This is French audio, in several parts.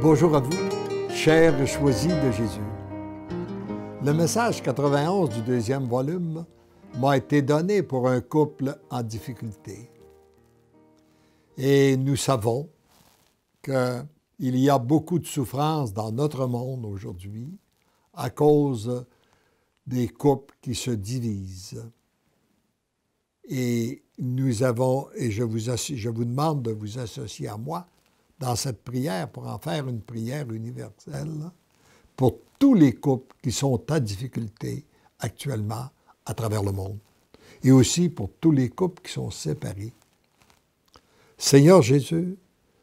Bonjour à vous, chers choisis de Jésus. Le message 91 du deuxième volume m'a été donné pour un couple en difficulté. Et nous savons qu'il y a beaucoup de souffrance dans notre monde aujourd'hui à cause des couples qui se divisent. Et je vous demande de vous associer à moi dans cette prière pour en faire une prière universelle pour tous les couples qui sont en difficulté actuellement à travers le monde et aussi pour tous les couples qui sont séparés. Seigneur Jésus,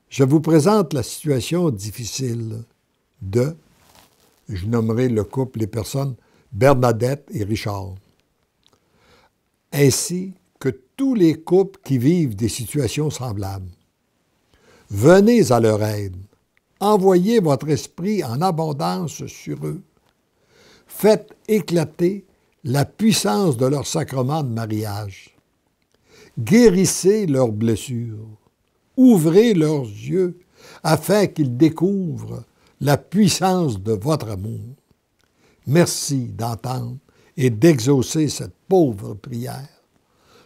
je vous présente la situation difficile je nommerai le couple, les personnes Bernadette et Richard, ainsi que tous les couples qui vivent des situations semblables. Venez à leur aide. Envoyez votre esprit en abondance sur eux. Faites éclater la puissance de leur sacrement de mariage. Guérissez leurs blessures. Ouvrez leurs yeux afin qu'ils découvrent la puissance de votre amour. Merci d'entendre et d'exaucer cette pauvre prière.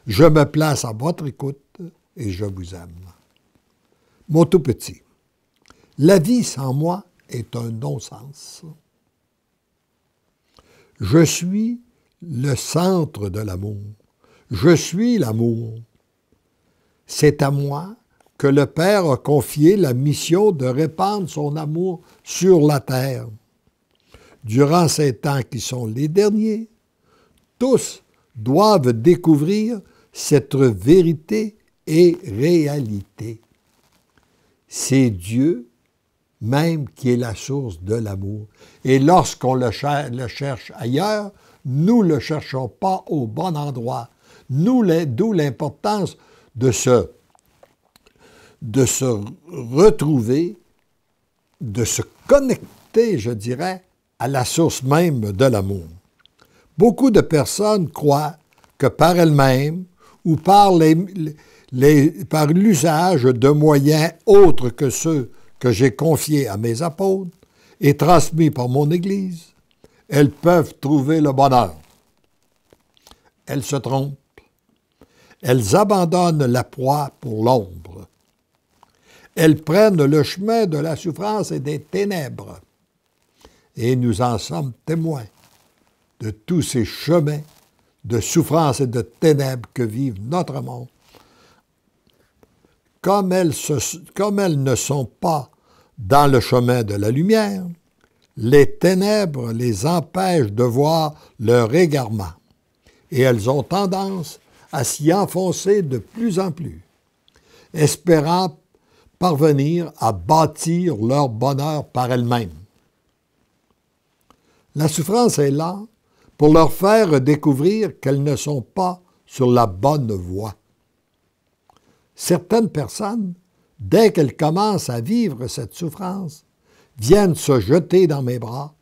Je me place à votre écoute et je vous aime. Mon tout petit, la vie sans moi est un non-sens. Je suis le centre de l'amour. Je suis l'amour. C'est à moi que le Père a confié la mission de répandre son amour sur la terre. Durant ces temps qui sont les derniers, tous doivent découvrir cette vérité et réalité. C'est Dieu même qui est la source de l'amour. Et lorsqu'on le cherche ailleurs, nous ne le cherchons pas au bon endroit. D'où l'importance de se retrouver, de se connecter, je dirais, à la source même de l'amour. Beaucoup de personnes croient que par elles-mêmes ou par l'usage de moyens autres que ceux que j'ai confiés à mes apôtres et transmis par mon Église, elles peuvent trouver le bonheur. Elles se trompent. Elles abandonnent la proie pour l'ombre. Elles prennent le chemin de la souffrance et des ténèbres. Et nous en sommes témoins de tous ces chemins de souffrance et de ténèbres que vivent notre monde. Comme elles ne sont pas dans le chemin de la lumière, les ténèbres les empêchent de voir leur égarement, et elles ont tendance à s'y enfoncer de plus en plus, espérant parvenir à bâtir leur bonheur par elles-mêmes. La souffrance est là pour leur faire découvrir qu'elles ne sont pas sur la bonne voie. Certaines personnes, dès qu'elles commencent à vivre cette souffrance, viennent se jeter dans mes bras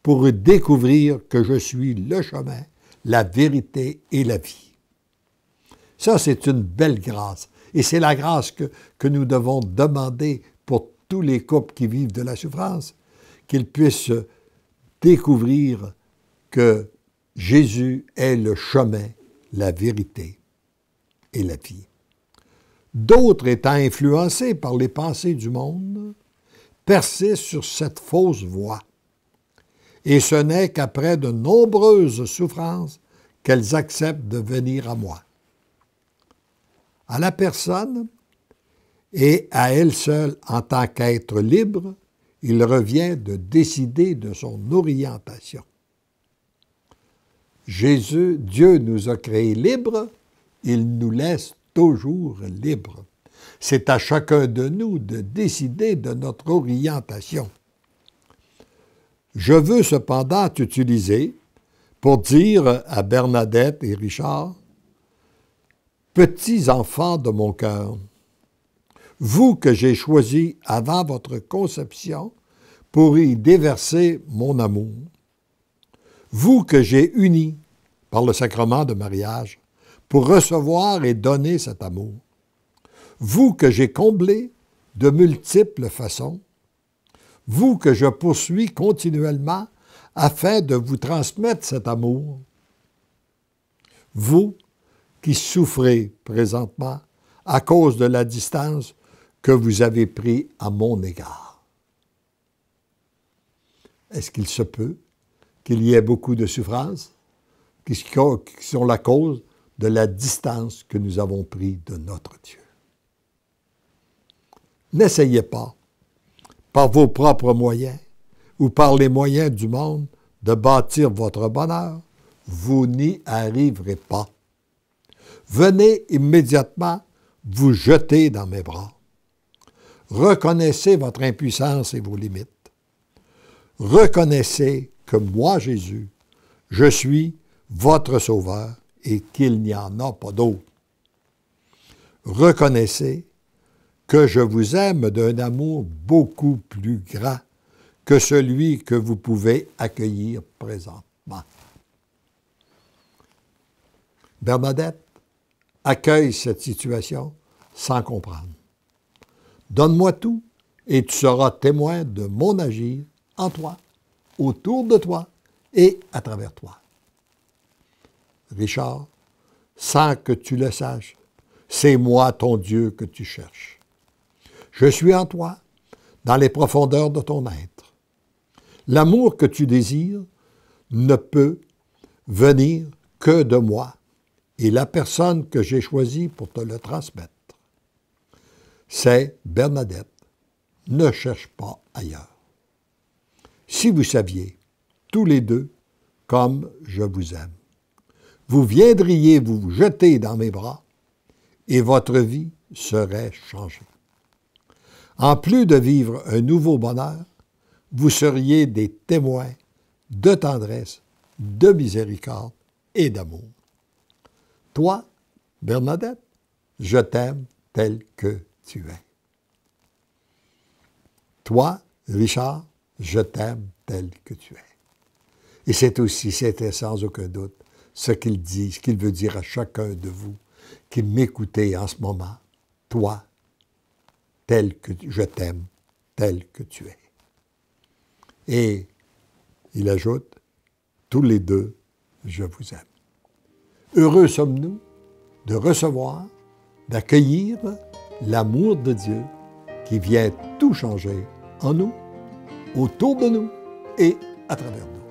pour découvrir que je suis le chemin, la vérité et la vie. Ça, c'est une belle grâce. Et c'est la grâce que nous devons demander pour tous les couples qui vivent de la souffrance, qu'ils puissent découvrir que Jésus est le chemin, la vérité et la vie. D'autres, étant influencés par les pensées du monde, persistent sur cette fausse voie. Et ce n'est qu'après de nombreuses souffrances qu'elles acceptent de venir à moi. À la personne et à elle seule en tant qu'être libre, il revient de décider de son orientation. Dieu nous a créés libres, il nous laisse toujours libres. C'est à chacun de nous de décider de notre orientation. Je veux cependant t'utiliser pour dire à Bernadette et Richard, « Petits enfants de mon cœur, vous que j'ai choisis avant votre conception pour y déverser mon amour, vous que j'ai unis par le sacrement de mariage pour recevoir et donner cet amour, vous que j'ai comblés de multiples façons, vous que je poursuis continuellement afin de vous transmettre cet amour, vous qui souffrez présentement à cause de la distance que vous avez prise à mon égard. Est-ce qu'il se peut qu'il y ait beaucoup de souffrances qui sont la cause de la distance que nous avons prise de notre Dieu? N'essayez pas, par vos propres moyens ou par les moyens du monde, de bâtir votre bonheur. Vous n'y arriverez pas. Venez immédiatement vous jeter dans mes bras. Reconnaissez votre impuissance et vos limites. Reconnaissez que moi, Jésus, je suis votre Sauveur et qu'il n'y en a pas d'autre. Reconnaissez que je vous aime d'un amour beaucoup plus grand que celui que vous pouvez accueillir présentement. Bernadette accueille cette situation sans comprendre. Donne-moi tout et tu seras témoin de mon agir en toi, autour de toi et à travers toi. Richard, sans que tu le saches, c'est moi ton Dieu que tu cherches. Je suis en toi, dans les profondeurs de ton être. L'amour que tu désires ne peut venir que de moi et la personne que j'ai choisie pour te le transmettre. C'est Bernadette. Ne cherche pas ailleurs. Si vous saviez, tous les deux, comme je vous aime, vous viendriez vous jeter dans mes bras et votre vie serait changée. En plus de vivre un nouveau bonheur, vous seriez des témoins de tendresse, de miséricorde et d'amour. Toi, Bernadette, je t'aime tel que tu es. Toi, Richard, je t'aime tel que tu es. Et c'était sans aucun doute ce qu'il dit, ce qu'il veut dire à chacun de vous qui m'écoutez en ce moment. Toi, tel que je t'aime, tel que tu es. Et il ajoute, tous les deux, je vous aime. Heureux sommes-nous de recevoir, d'accueillir l'amour de Dieu qui vient tout changer en nous, autour de nous et à travers nous.